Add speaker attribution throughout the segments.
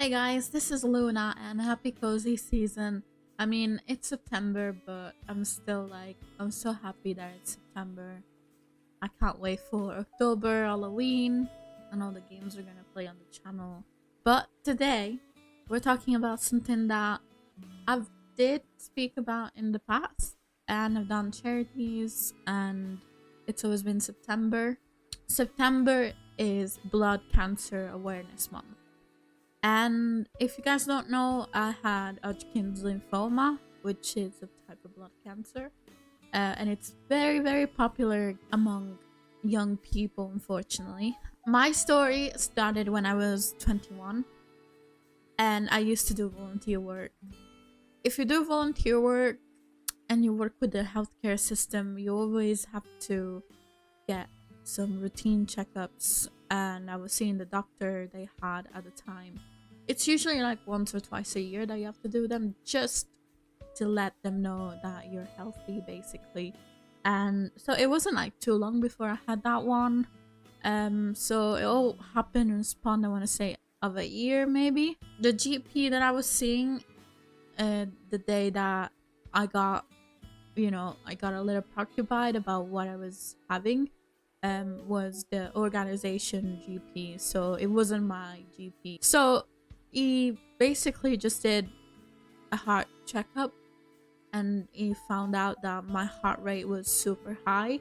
Speaker 1: Hey guys, this is Luna and happy cozy season. I mean, it's September, but I'm so happy that it's September. I can't wait for October, Halloween, and all the games we're gonna play on the channel. But today, we're talking about something that I've did speak about in the past, and I've done charities, and it's always been September. September is Blood Cancer Awareness Month. And if you guys don't know, I had Hodgkin's lymphoma, which is a type of blood cancer. And it's very, very popular among young people, unfortunately. My story started when I was 21, and I used to do volunteer work. If you do volunteer work and you work with the healthcare system, you always have to get some routine checkups, and I was seeing the doctor they had at the time. It's usually like once or twice a year that you have to do them, just to let them know that you're healthy, basically. And so it wasn't like too long before I had that one. So it all happened in a span, I want to say, of a year maybe. The GP that I was seeing, the day that I got, I got a little preoccupied about what I was having, was the organization GP. So it wasn't my GP. So he basically just did a heart checkup, and he found out that my heart rate was super high,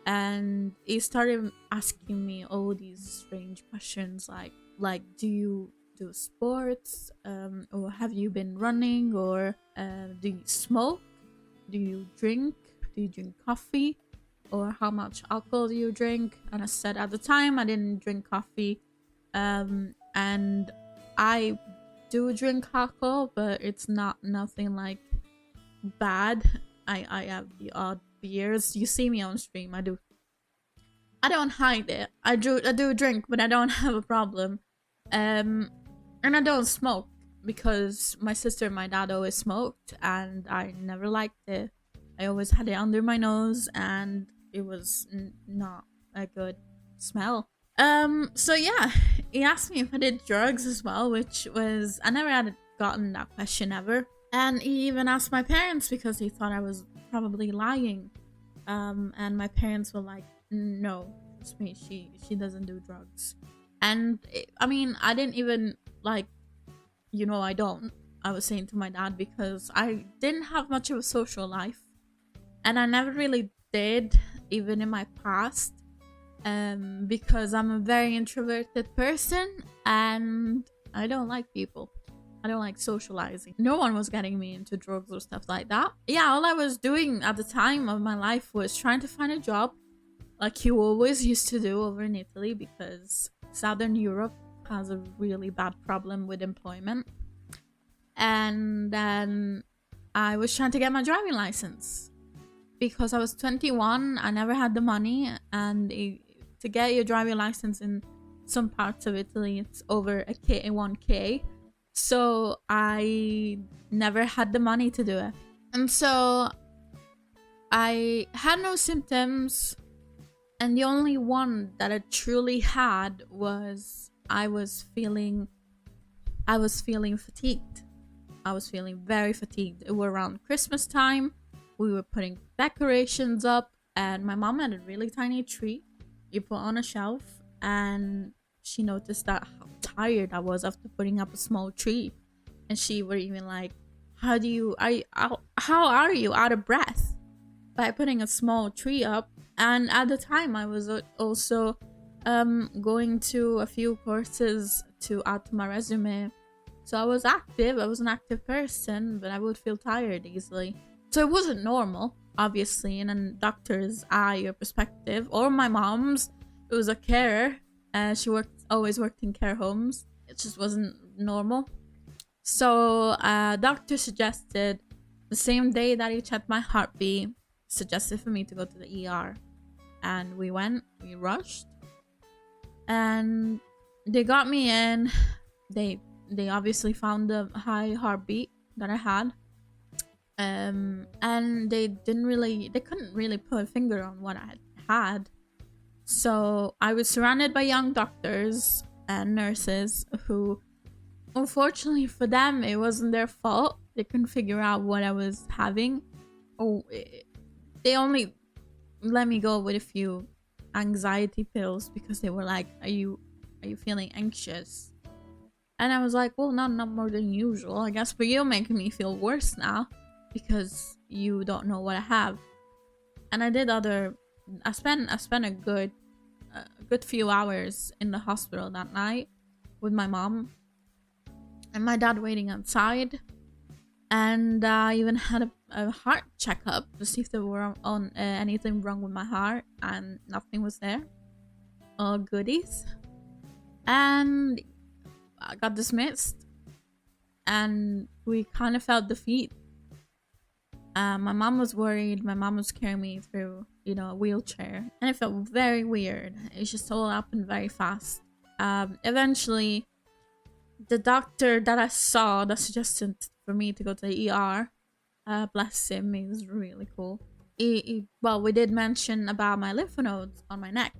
Speaker 1: and he started asking me all these strange questions like do you do sports, or have you been running, or do you smoke, do you drink coffee, or how much alcohol do you drink? And I said at the time I didn't drink coffee, and I do drink alcohol, but it's not nothing like bad. I have the odd beers. You see me on stream. I don't hide it. I do drink, but I don't have a problem. And I don't smoke because my sister and my dad always smoked, and I never liked it. I always had it under my nose, and it was not a good smell. So yeah, he asked me if I did drugs as well, which was, I never had gotten that question ever. And he even asked my parents because he thought I was probably lying. And my parents were like, "No, trust me, she doesn't do drugs." And I mean, I didn't even like, I don't. I was saying to my dad because I didn't have much of a social life, and I never really did, even in my past, because I'm a very introverted person and I don't like people. I don't like socializing. No one was getting me into drugs or stuff like that. Yeah, all I was doing at the time of my life was trying to find a job, like you always used to do over in Italy, because Southern Europe has a really bad problem with employment. And then I was trying to get my driving license because I was 21. I never had the money, and to get your driving license in some parts of Italy, it's over a K, 1K. So I never had the money to do it. And so I had no symptoms, and the only one that I truly had was I was feeling fatigued. I was feeling very fatigued. It was around Christmas time. We were putting decorations up, and my mom had a really tiny tree you put on a shelf, and she noticed that how tired I was after putting up a small tree, and she were even like, how are you out of breath by putting a small tree up? And at the time I was also going to a few courses to add to my resume, so I was active. I was an active person, but I would feel tired easily. So it wasn't normal, obviously, in a doctor's eye or perspective, or my mom's, who was a carer. She always worked in care homes. It just wasn't normal. So doctor suggested, the same day that he checked my heartbeat, suggested for me to go to the ER. And we rushed, and they got me in. They obviously found the high heartbeat that I had. And they couldn't really put a finger on what I had. So I was surrounded by young doctors and nurses who Unfortunately for them, it wasn't their fault. They couldn't figure out what I was having. Oh, they only let me go with a few anxiety pills because they were like, are you feeling anxious?" And I was like, "Well, not more than usual. I guess, but you're making me feel worse now because you don't know what I have." And I did other. I spent a good few hours in the hospital that night with my mom and my dad waiting outside. And I even had a heart checkup to see if there were anything wrong with my heart, and nothing was there. All goodies. And I got dismissed, and we kind of felt defeat. My mom was worried. My mom was carrying me through, a wheelchair, and it felt very weird. It just all happened very fast. Eventually, the doctor that I saw that suggested for me to go to the ER, bless him, he was really cool. Well, we did mention about my lymph nodes on my neck,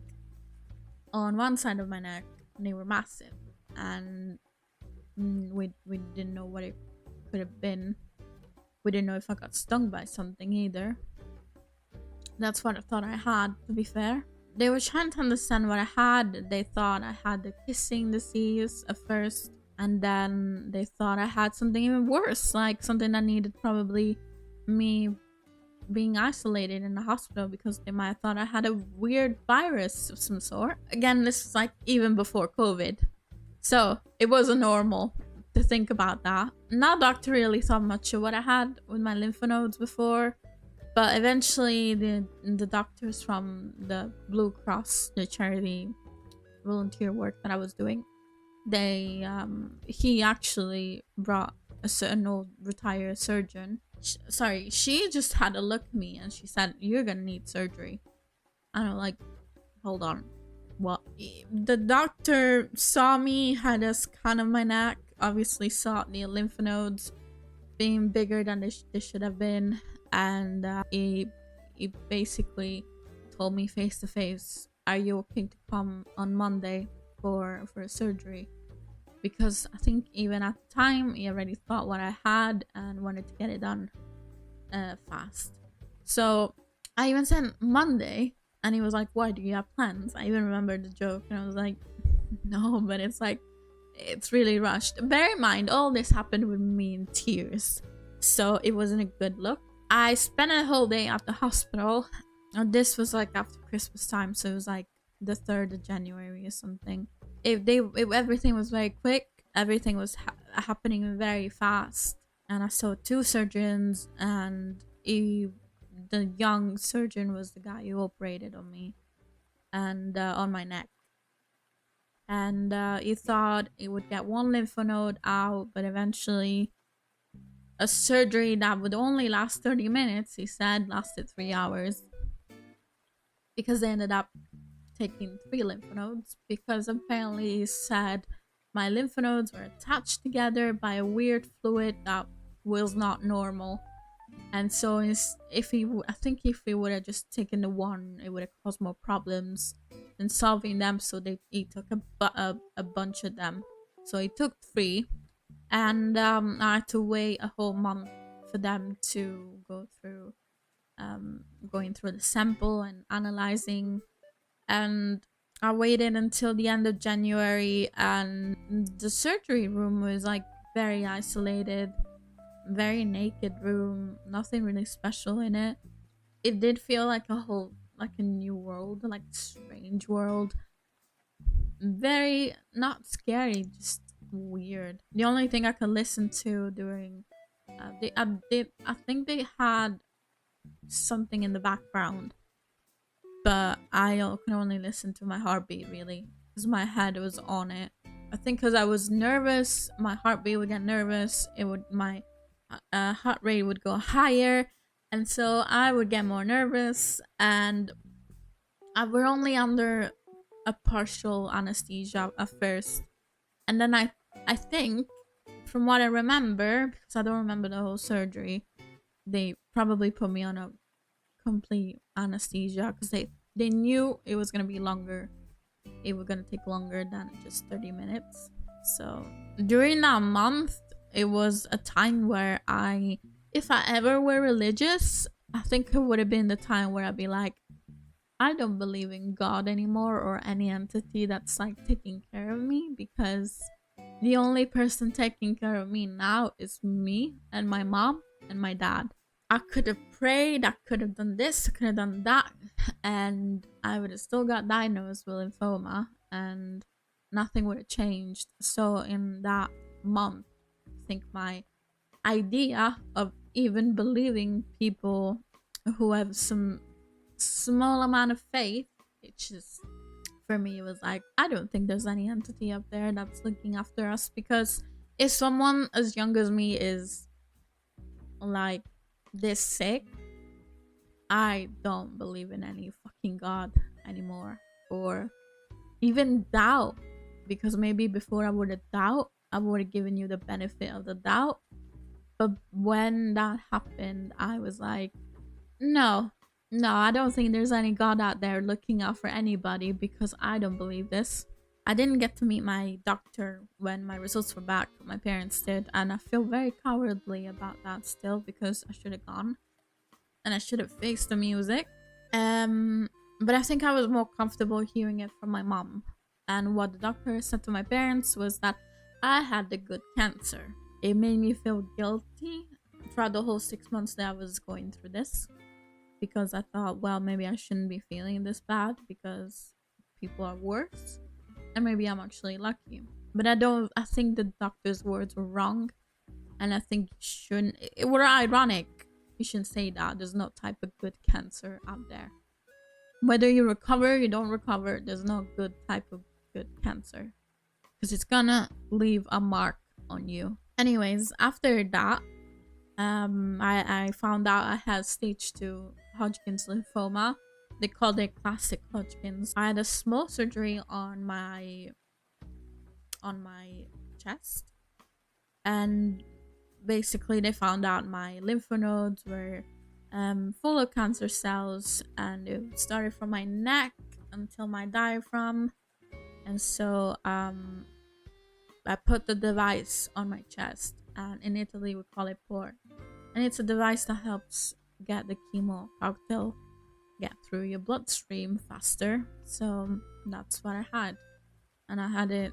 Speaker 1: on one side of my neck, and they were massive, and we didn't know what it could have been. We didn't know if I got stung by something either. That's what I thought I had, to be fair. They were trying to understand what I had. They thought I had the kissing disease at first, and then they thought I had something even worse, like something that needed probably me being isolated in the hospital because they might have thought I had a weird virus of some sort. Again, this was like even before COVID. So it wasn't normal to think about that. No doctor really thought much of what I had with my lymph nodes before. But eventually the doctors from the Blue Cross, the charity volunteer work that I was doing, he actually brought a certain old retired surgeon. She just had a look at me and she said, "You're gonna need surgery." And I'm like, "Hold on, what?" The doctor saw me, had a scan of my neck, obviously saw the lymph nodes being bigger than they should have been, and he basically told me face to face, "Are you okay to come on Monday for a surgery?" Because I think even at the time he already thought what I had and wanted to get it done fast. So I even said Monday, and he was like, "Why, do you have plans?" I even remember the joke, and I was like, "No, but it's really rushed." Bear in mind, all this happened with me in tears, so it wasn't a good look. I spent a whole day at the hospital, and this was like after Christmas time, so it was like the 3rd of January or something. If everything was very quick, everything was happening very fast, and I saw 2 surgeons, and the young surgeon was the guy who operated on me and on my neck. And he thought he would get 1 lymph node out, but eventually a surgery that would only last 30 minutes, he said, lasted 3 hours, because they ended up taking 3 lymph nodes, because apparently he said my lymph nodes were attached together by a weird fluid that was not normal. And so I think if he would have just taken the 1, it would have caused more problems than solving them. So he took a bunch of them. So he took 3, and I had to wait a whole month for them to go through, going through the sample and analyzing. And I waited until the end of January, and the surgery room was like very isolated, very naked room, nothing really special in it. It did feel like a new world, like strange world. Very not scary, just weird. The only thing I could listen to during I think they had something in the background, but I can only listen to my heartbeat really, because my head was on it. I think because I was nervous, my heartbeat would get nervous. My heart rate would go higher, and so I would get more nervous. And we're only under a partial anesthesia at first, and then I think, from what I remember, because I don't remember the whole surgery, they probably put me on a complete anesthesia because they knew it was gonna be longer. It was gonna take longer than just 30 minutes. So during that month, it was a time where if I ever were religious, I think it would have been the time where I'd be like, I don't believe in God anymore or any entity that's like taking care of me, because the only person taking care of me now is me and my mom and my dad. I could have prayed, I could have done this, I could have done that, and I would have still got diagnosed with lymphoma and nothing would have changed. So, in that month, I think my idea of even believing people who have some small amount of faith, it's just, for me, it was like, I don't think there's any entity up there that's looking after us, because if someone as young as me is like this sick, I don't believe in any fucking God anymore, or even doubt, because maybe before I would have doubt, I would have given you the benefit of the doubt. But when that happened, I was like, no, no, I don't think there's any God out there looking out for anybody, because I don't believe this. I didn't get to meet my doctor when my results were back. My parents did, and I feel very cowardly about that still, because I should have gone and I should have faced the music. But I think I was more comfortable hearing it from my mom. And what the doctor said to my parents was that I had the good cancer. It made me feel guilty throughout the whole 6 months that I was going through this, because I thought, well, maybe I shouldn't be feeling this bad because people are worse, and maybe I'm actually lucky. But I think the doctor's words were wrong, and I think it were ironic. You shouldn't say that. There's no type of good cancer out there. Whether you recover, you don't recover, there's no good type of good cancer, because it's gonna leave a mark on you. Anyways, after that, I found out I had stage 2 Hodgkin's lymphoma. They called it classic Hodgkin's. I had a small surgery on my chest, and basically they found out my lymph nodes were full of cancer cells, and it started from my neck until my diaphragm. And so I put the device on my chest, and in Italy we call it port, and it's a device that helps get the chemo cocktail get through your bloodstream faster. So that's what I had, and I had it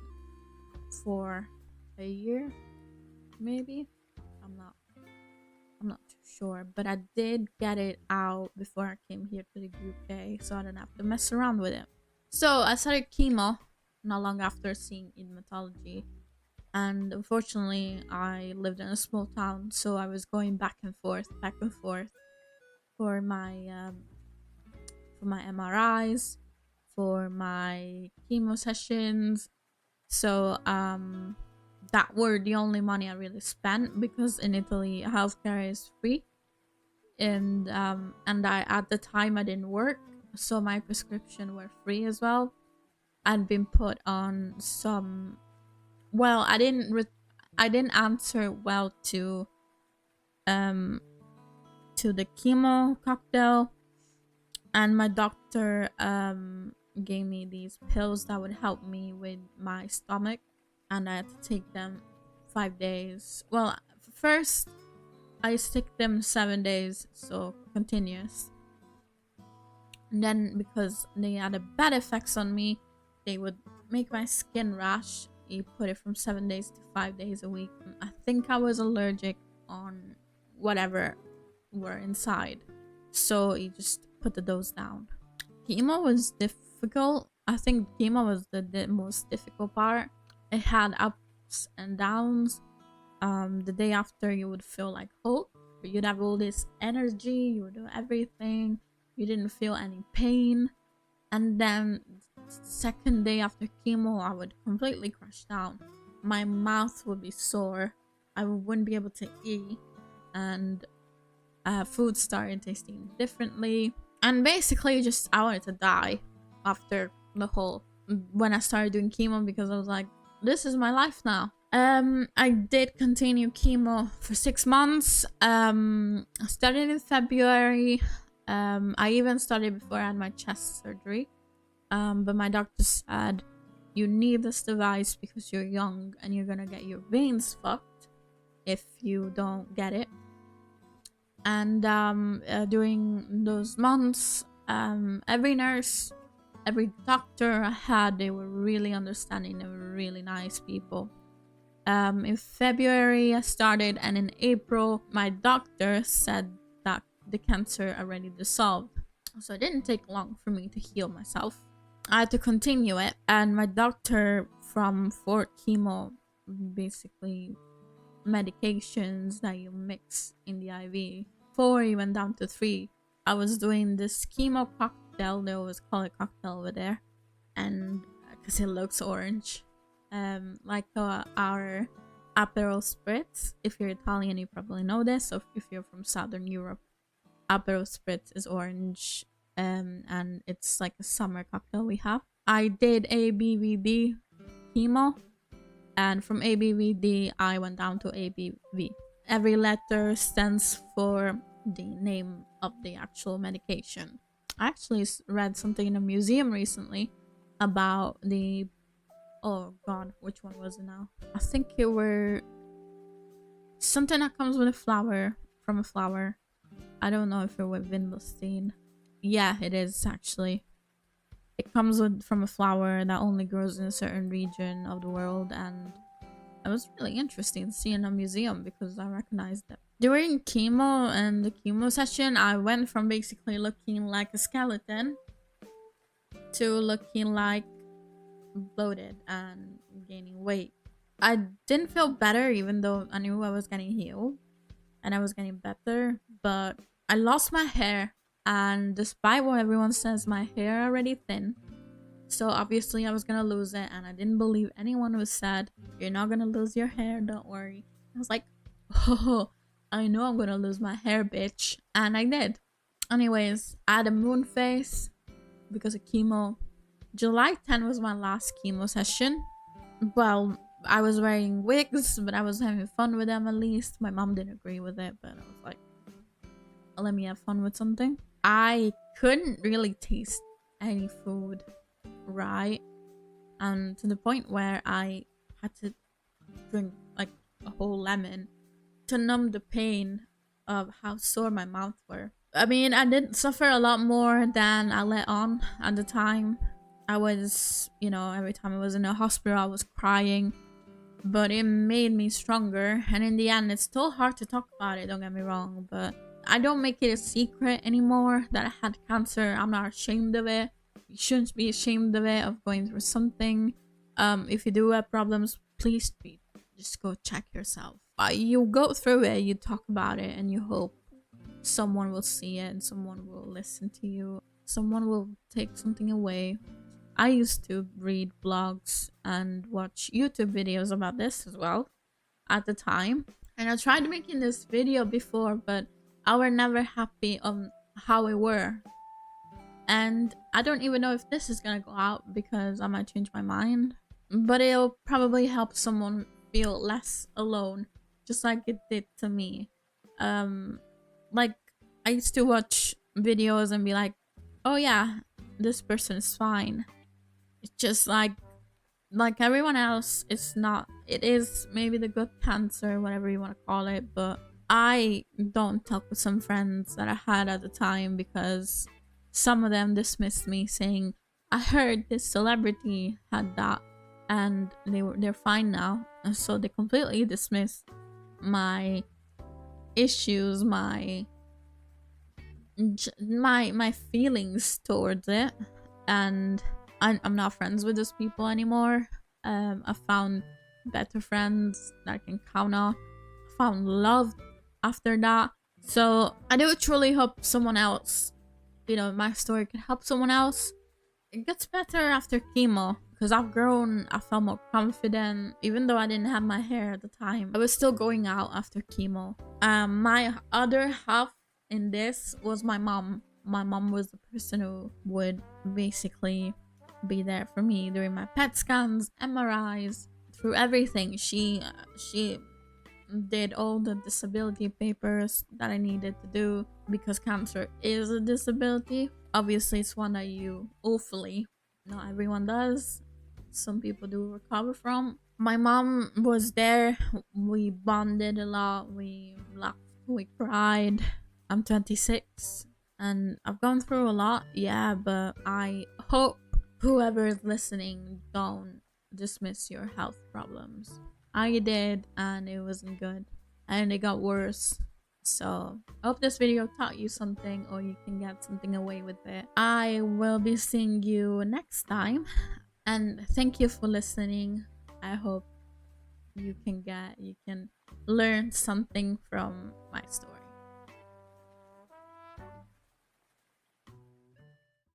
Speaker 1: for a year, maybe. I'm not too sure, but I did get it out before I came here to the UK, so I didn't have to mess around with it. So I started chemo not long after seeing hematology, and unfortunately I lived in a small town, so I was going back and forth for my MRIs, for my chemo sessions. So that were the only money I really spent, because in Italy healthcare is free, and I, at the time, I didn't work, so my prescription were free as well. I'd been put on some, well, I didn't answer well to the chemo cocktail, and my doctor gave me these pills that would help me with my stomach, and I had to take them 5 days. Well, first I stick them 7 days, so continuous. And then, because they had a bad effects on me, they would make my skin rash. You put it from 7 days to 5 days a week. I think I was allergic on whatever were inside, so you just put the dose down. Chemo was difficult. I think chemo was the most difficult part. It had ups and downs. The day after, you would feel like Hulk. You'd have all this energy. You would do everything. You didn't feel any pain. And then second day after chemo, I would completely crash down. My mouth would be sore. I wouldn't be able to eat, and food started tasting differently. And basically, just I wanted to die after the whole, when I started doing chemo, because I was like, this is my life now. I did continue chemo for 6 months. I started in February. I even started before I had my chest surgery. But my doctor said, you need this device because you're young and you're gonna get your veins fucked if you don't get it. And during those months, every nurse, every doctor I had, they were really understanding. They were really nice people. In February I started, and in April my doctor said that the cancer already dissolved. So it didn't take long for me to heal myself. I had to continue it, and my doctor, from 4 chemo, basically medications that you mix in the IV, 4 he went down to 3. I was doing this chemo cocktail. They always call it cocktail over there, and because it looks orange, like our Aperol Spritz. If you're Italian, you probably know this. So if you're from Southern Europe, Aperol Spritz is orange, and it's like a summer cocktail we have. I did ABVD chemo, and from ABVD I went down to ABV. Every letter stands for the name of the actual medication. I actually read something in a museum recently about the, oh god, which one was it now? I think it were something that comes with a flower, from a flower. I don't know if it was Vinblastine. Yeah, it is actually. It comes from a flower that only grows in a certain region of the world, and it was really interesting to see in a museum because I recognized it. During chemo and the chemo session, I went from basically looking like a skeleton to looking like bloated and gaining weight. I didn't feel better, even though I knew I was getting healed and I was getting better, but I lost my hair, and despite what everyone says, my hair already thin. So obviously I was gonna lose it, and I didn't believe anyone who said, "You're not gonna lose your hair, don't worry." I was like, oh, I know I'm gonna lose my hair, bitch. And I did. Anyways, I had a moon face because of chemo. July 10 was my last chemo session. Well, I was wearing wigs, but I was having fun with them at least. My mom didn't agree with it, but I was like, let me have fun with something. I couldn't really taste any food right, and to the point where I had to drink like a whole lemon to numb the pain of how sore my mouth were. I mean, I did suffer a lot more than I let on at the time. I was, every time I was in a hospital I was crying, but it made me stronger. And in the end, it's still hard to talk about it, don't get me wrong, but I don't make it a secret anymore that I had cancer. I'm not ashamed of it. You shouldn't be ashamed of it, of going through something. If you do have problems, please just go check yourself. You go through it, you talk about it, and you hope someone will see it and someone will listen to you. Someone will take something away. I used to read blogs and watch YouTube videos about this as well at the time. And I tried making this video before, but I were never happy on how it were. And I don't even know if this is gonna go out because I might change my mind. But it'll probably help someone feel less alone, just like it did to me. Like, I used to watch videos and be like, oh yeah, this person is fine. It's just like everyone else, it's not. It is maybe the good cancer, whatever you want to call it, but I don't talk with some friends that I had at the time because some of them dismissed me, saying, I heard this celebrity had that and they're fine now. And so they completely dismissed my issues, my feelings towards it, and I'm not friends with those people anymore. I found better friends that I can count on. I found love after that. So I do truly hope someone else, my story can help someone else. It gets better after chemo because I've grown. I felt more confident, even though I didn't have my hair at the time. I was still going out after chemo. My other half in this was my mom. My mom was the person who would basically be there for me during my PET scans, MRIs, through everything. She did all the disability papers that I needed to do because cancer is a disability. Obviously, it's one that you hopefully not everyone does. some people do recover from. My mom was there. We bonded a lot. We laughed. We cried. I'm 26 and I've gone through a lot. Yeah, but I hope whoever is listening don't dismiss your health problems. I did, and it wasn't good, and it got worse. So I hope this video taught you something, or you can get something away with it. I will be seeing you next time, and thank you for listening. I hope you can learn something from my story.